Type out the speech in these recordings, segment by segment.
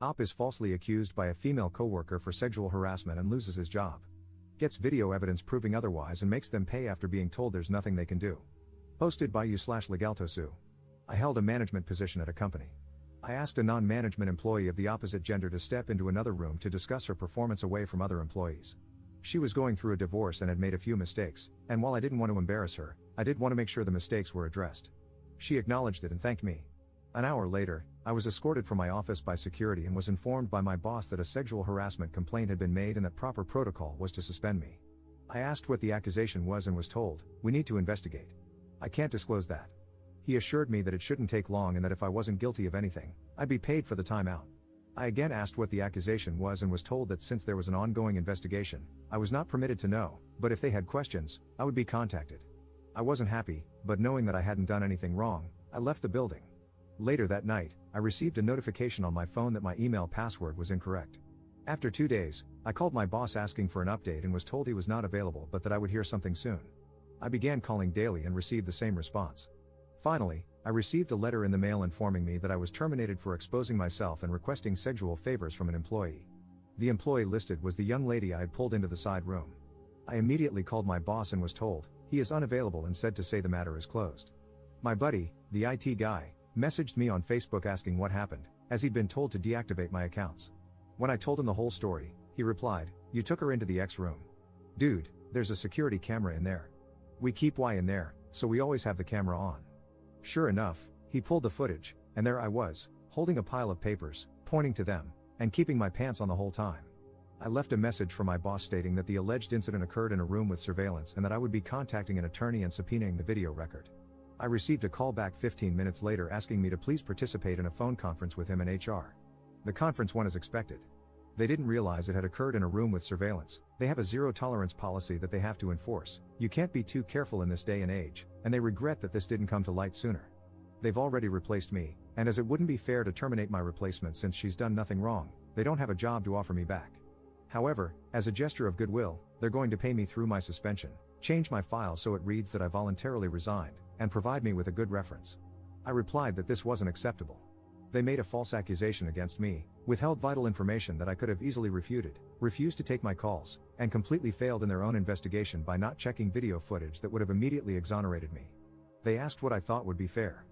Op is falsely accused by a female coworker for sexual harassment and loses his job. Gets video evidence proving otherwise and makes them pay after being told there's nothing they can do. Posted by you/legaltosu. I held a management position at a company. I asked a non-management employee of the opposite gender to step into another room to discuss her performance away from other employees. She was going through a divorce and had made a few mistakes, and while I didn't want to embarrass her, I did want to make sure the mistakes were addressed. She acknowledged it and thanked me. An hour later, I was escorted from my office by security and was informed by my boss that a sexual harassment complaint had been made and that proper protocol was to suspend me. I asked what the accusation was and was told, "We need to investigate. I can't disclose that." He assured me that it shouldn't take long and that if I wasn't guilty of anything, I'd be paid for the time out. I again asked what the accusation was and was told that since there was an ongoing investigation, I was not permitted to know, but if they had questions, I would be contacted. I wasn't happy, but knowing that I hadn't done anything wrong, I left the building. Later that night, I received a notification on my phone that my email password was incorrect. After 2 days, I called my boss asking for an update and was told he was not available but that I would hear something soon. I began calling daily and received the same response. Finally, I received a letter in the mail informing me that I was terminated for exposing myself and requesting sexual favors from an employee. The employee listed was the young lady I had pulled into the side room. I immediately called my boss and was told, he is unavailable and said to say the matter is closed. My buddy, the IT guy, messaged me on Facebook asking what happened, as he'd been told to deactivate my accounts. When I told him the whole story, he replied, "You took her into the X room. Dude, there's a security camera in there. We keep Y in there, so we always have the camera on." Sure enough, he pulled the footage, and there I was, holding a pile of papers, pointing to them, and keeping my pants on the whole time. I left a message for my boss stating that the alleged incident occurred in a room with surveillance and that I would be contacting an attorney and subpoenaing the video record. I received a call back 15 minutes later asking me to please participate in a phone conference with him and HR. The conference went as expected. They didn't realize it had occurred in a room with surveillance. They have a zero-tolerance policy that they have to enforce. You can't be too careful in this day and age, and they regret that this didn't come to light sooner. They've already replaced me, and as it wouldn't be fair to terminate my replacement since she's done nothing wrong, they don't have a job to offer me back. However, as a gesture of goodwill, they're going to pay me through my suspension, change my file so it reads that I voluntarily resigned, and provide me with a good reference. I replied that this wasn't acceptable. They made a false accusation against me, withheld vital information that I could have easily refuted, refused to take my calls, and completely failed in their own investigation by not checking video footage that would have immediately exonerated me. They asked what I thought would be fair.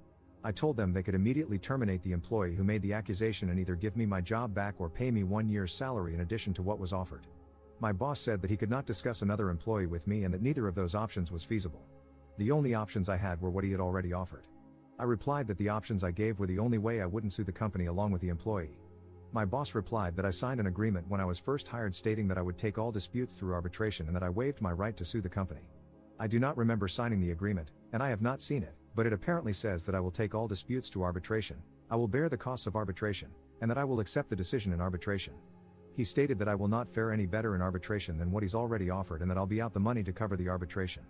I told them they could immediately terminate the employee who made the accusation and either give me my job back or pay me 1 year's salary in addition to what was offered. My boss said that he could not discuss another employee with me and that neither of those options was feasible. The only options I had were what he had already offered. I replied that the options I gave were the only way I wouldn't sue the company along with the employee. My boss replied that I signed an agreement when I was first hired stating that I would take all disputes through arbitration and that I waived my right to sue the company. I do not remember signing the agreement, and I have not seen it, but it apparently says that I will take all disputes to arbitration, I will bear the costs of arbitration, and that I will accept the decision in arbitration. He stated that I will not fare any better in arbitration than what he's already offered and that I'll be out the money to cover the arbitration.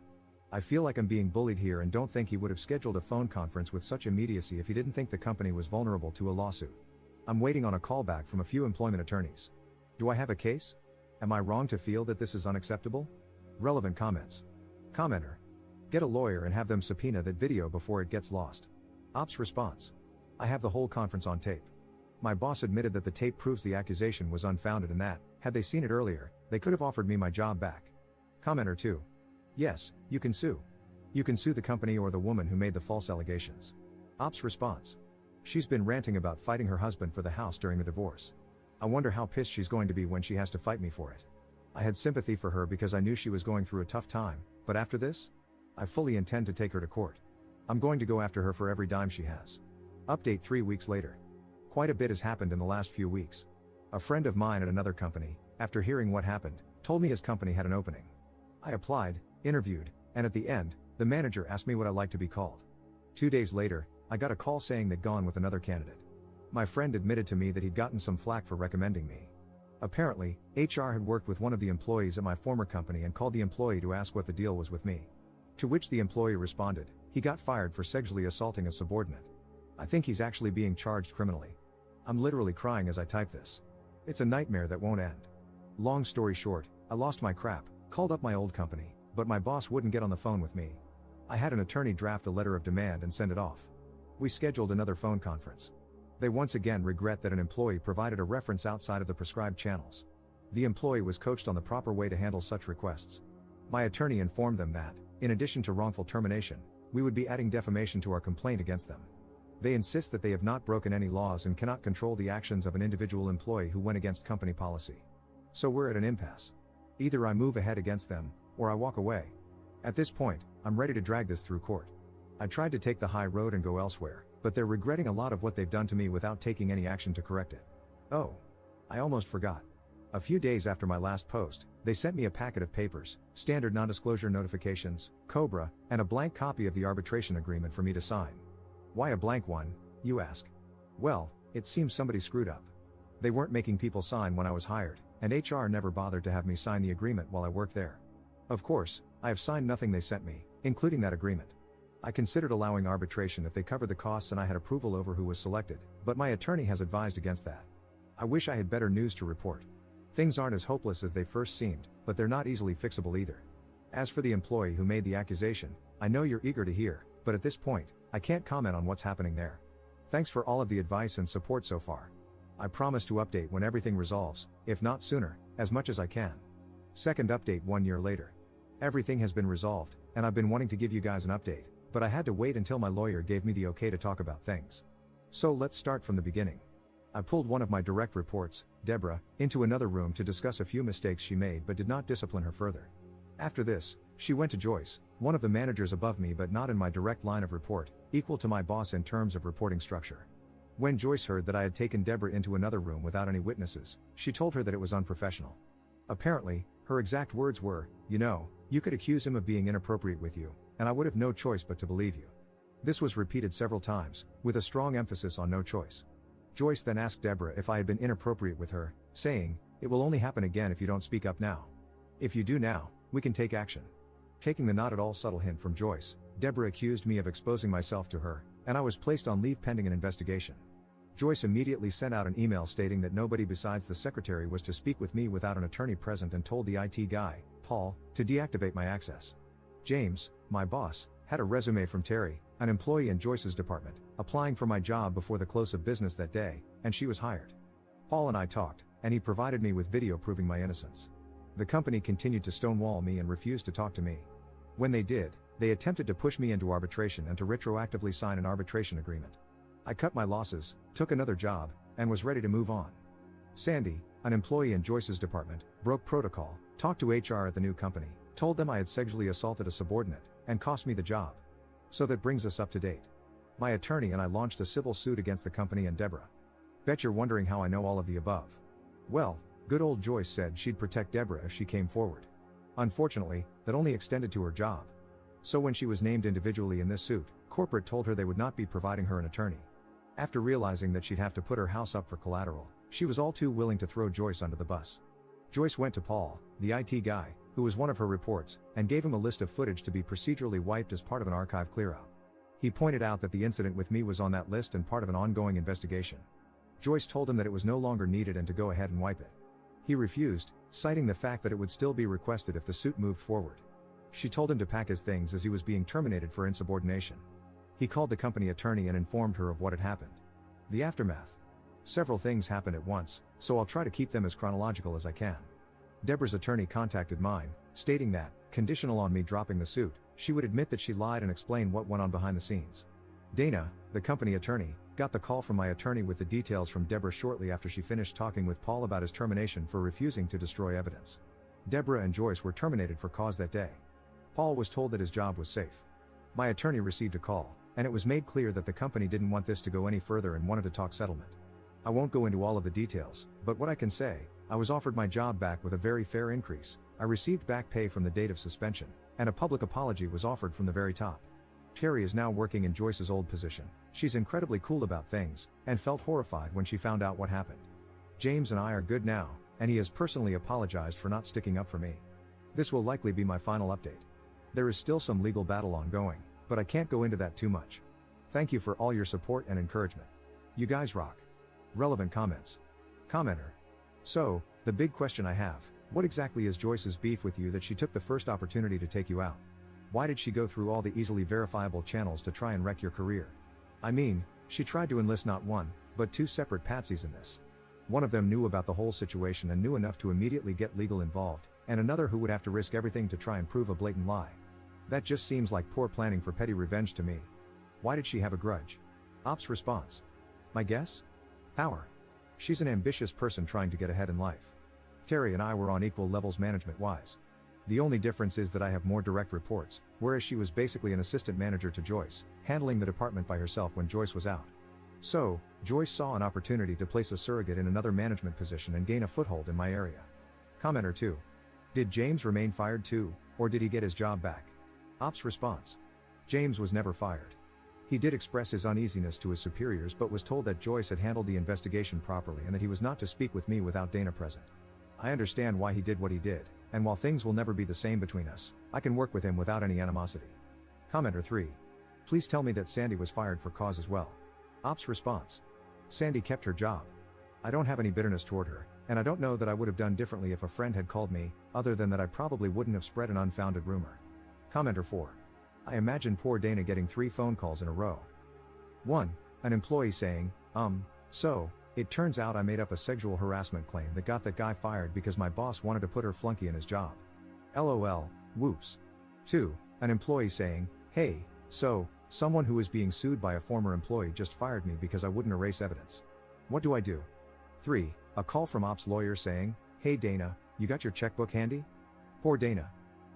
I feel like I'm being bullied here and don't think he would have scheduled a phone conference with such immediacy if he didn't think the company was vulnerable to a lawsuit. I'm waiting on a call back from a few employment attorneys. Do I have a case? Am I wrong to feel that this is unacceptable? Relevant comments. Commenter. Get a lawyer and have them subpoena that video before it gets lost. Ops response. I have the whole conference on tape. My boss admitted that the tape proves the accusation was unfounded and that, had they seen it earlier, they could have offered me my job back. Commenter 2. Yes, you can sue. You can sue the company or the woman who made the false allegations. Ops response. She's been ranting about fighting her husband for the house during the divorce. I wonder how pissed she's going to be when she has to fight me for it. I had sympathy for her because I knew she was going through a tough time, but after this? I fully intend to take her to court. I'm going to go after her for every dime she has. Update 3 weeks later. Quite a bit has happened in the last few weeks. A friend of mine at another company, after hearing what happened, told me his company had an opening. I applied, interviewed, and at the end, the manager asked me what I like to be called. 2 days later, I got a call saying they'd gone with another candidate. My friend admitted to me that he'd gotten some flack for recommending me. Apparently, HR had worked with one of the employees at my former company and called the employee to ask what the deal was with me. To which the employee responded, he got fired for sexually assaulting a subordinate. I think he's actually being charged criminally. I'm literally crying as I type this. It's a nightmare that won't end. Long story short, I lost my crap, called up my old company, but my boss wouldn't get on the phone with me. I had an attorney draft a letter of demand and send it off. We scheduled another phone conference. They once again regret that an employee provided a reference outside of the prescribed channels. The employee was coached on the proper way to handle such requests. My attorney informed them that, in addition to wrongful termination, we would be adding defamation to our complaint against them. They insist that they have not broken any laws and cannot control the actions of an individual employee who went against company policy. So we're at an impasse. Either I move ahead against them, or I walk away. At this point, I'm ready to drag this through court. I tried to take the high road and go elsewhere, but they're regretting a lot of what they've done to me without taking any action to correct it. Oh, I almost forgot. A few days after my last post, they sent me a packet of papers, standard non-disclosure notifications, COBRA, and a blank copy of the arbitration agreement for me to sign. Why a blank one, you ask? Well, it seems somebody screwed up. They weren't making people sign when I was hired, and HR never bothered to have me sign the agreement while I worked there. Of course, I have signed nothing they sent me, including that agreement. I considered allowing arbitration if they covered the costs and I had approval over who was selected, but my attorney has advised against that. I wish I had better news to report. Things aren't as hopeless as they first seemed, but they're not easily fixable either. As for the employee who made the accusation, I know you're eager to hear, but at this point, I can't comment on what's happening there. Thanks for all of the advice and support so far. I promise to update when everything resolves, if not sooner, as much as I can. Second update 1 year later. Everything has been resolved, and I've been wanting to give you guys an update, but I had to wait until my lawyer gave me the okay to talk about things. So let's start from the beginning. I pulled one of my direct reports, Deborah, into another room to discuss a few mistakes she made but did not discipline her further. After this, she went to Joyce, one of the managers above me but not in my direct line of report, equal to my boss in terms of reporting structure. When Joyce heard that I had taken Deborah into another room without any witnesses, she told her that it was unprofessional. Apparently, her exact words were, you could accuse him of being inappropriate with you, and I would have no choice but to believe you. This was repeated several times, with a strong emphasis on no choice. Joyce then asked Deborah if I had been inappropriate with her, saying, "It will only happen again if you don't speak up now. If you do now, we can take action." Taking the not at all subtle hint from Joyce, Deborah accused me of exposing myself to her, and I was placed on leave pending an investigation. Joyce immediately sent out an email stating that nobody besides the secretary was to speak with me without an attorney present and told the IT guy, Paul, to deactivate my access. James, my boss, had a resume from Terry, an employee in Joyce's department, applying for my job before the close of business that day, and she was hired. Paul and I talked, and he provided me with video proving my innocence. The company continued to stonewall me and refused to talk to me. When they did, they attempted to push me into arbitration and to retroactively sign an arbitration agreement. I cut my losses, took another job, and was ready to move on. Sandy, an employee in Joyce's department, broke protocol, talked to HR at the new company, told them I had sexually assaulted a subordinate, and cost me the job. So that brings us up to date. My attorney and I launched a civil suit against the company and Deborah. Bet you're wondering how I know all of the above. Well, good old Joyce said she'd protect Deborah if she came forward. Unfortunately, that only extended to her job. So when she was named individually in this suit, corporate told her they would not be providing her an attorney. After realizing that she'd have to put her house up for collateral, she was all too willing to throw Joyce under the bus. Joyce went to Paul, the IT guy, who was one of her reports, and gave him a list of footage to be procedurally wiped as part of an archive clearout. He pointed out that the incident with me was on that list and part of an ongoing investigation. Joyce told him that it was no longer needed and to go ahead and wipe it. He refused, citing the fact that it would still be requested if the suit moved forward. She told him to pack his things as he was being terminated for insubordination. He called the company attorney and informed her of what had happened. The aftermath. Several things happened at once, so I'll try to keep them as chronological as I can. Deborah's attorney contacted mine, stating that, conditional on me dropping the suit, she would admit that she lied and explain what went on behind the scenes. Dana, the company attorney, got the call from my attorney with the details from Deborah shortly after she finished talking with Paul about his termination for refusing to destroy evidence. Deborah and Joyce were terminated for cause that day. Paul was told that his job was safe. My attorney received a call, and it was made clear that the company didn't want this to go any further and wanted to talk settlement. I won't go into all of the details, but what I can say, I was offered my job back with a very fair increase, I received back pay from the date of suspension, and a public apology was offered from the very top. Terry is now working in Joyce's old position. She's incredibly cool about things, and felt horrified when she found out what happened. James and I are good now, and he has personally apologized for not sticking up for me. This will likely be my final update. There is still some legal battle ongoing, but I can't go into that too much. Thank you for all your support and encouragement. You guys rock. Relevant comments. Commenter. So, the big question I have, what exactly is Joyce's beef with you that she took the first opportunity to take you out? Why did she go through all the easily verifiable channels to try and wreck your career? I mean, she tried to enlist not one, But two separate patsies in this. One of them knew about the whole situation and knew enough to immediately get legal involved, and another who would have to risk everything to try and prove a blatant lie. That just seems like poor planning for petty revenge to me. Why did she have a grudge? Ops response. My guess? Power. She's an ambitious person trying to get ahead in life. Terry and I were on equal levels management-wise. The only difference is that I have more direct reports, whereas she was basically an assistant manager to Joyce, handling the department by herself when Joyce was out. So, Joyce saw an opportunity to place a surrogate in another management position and gain a foothold in my area. Commenter 2. Did James remain fired too, or did he get his job back? Ops response. James was never fired. He did express his uneasiness to his superiors but was told that Joyce had handled the investigation properly and that he was not to speak with me without Dana present. I understand why he did what he did, and while things will never be the same between us, I can work with him without any animosity. Commenter 3. Please tell me that Sandy was fired for cause as well. Ops response. Sandy kept her job. I don't have any bitterness toward her, and I don't know that I would have done differently if a friend had called me, other than that I probably wouldn't have spread an unfounded rumor. Commenter 4. I imagine poor Dana getting 3 phone calls in a row. 1. An employee saying, so, it turns out I made up a sexual harassment claim that got that guy fired because my boss wanted to put her flunky in his job. LOL, whoops. 2. An employee saying, hey, so, someone who is being sued by a former employee just fired me because I wouldn't erase evidence. What do I do? 3. A call from ops lawyer saying, hey Dana, you got your checkbook handy? Poor Dana.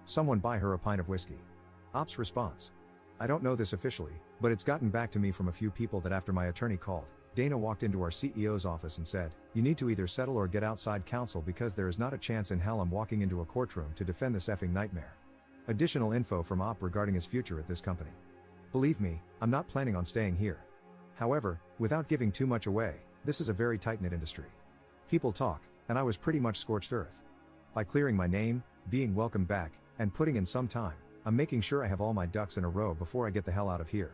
Someone buy her a pint of whiskey. Ops response. I don't know this officially, but it's gotten back to me from a few people that after my attorney called, Dana walked into our CEO's office and said, you need to either settle or get outside counsel because there is not a chance in hell I'm walking into a courtroom to defend this effing nightmare. Additional info from Op regarding his future at this company. Believe me, I'm not planning on staying here. However, without giving too much away, this is a very tight-knit industry. People talk, and I was pretty much scorched earth. By clearing my name, being welcomed back, and putting in some time, I'm making sure I have all my ducks in a row before I get the hell out of here.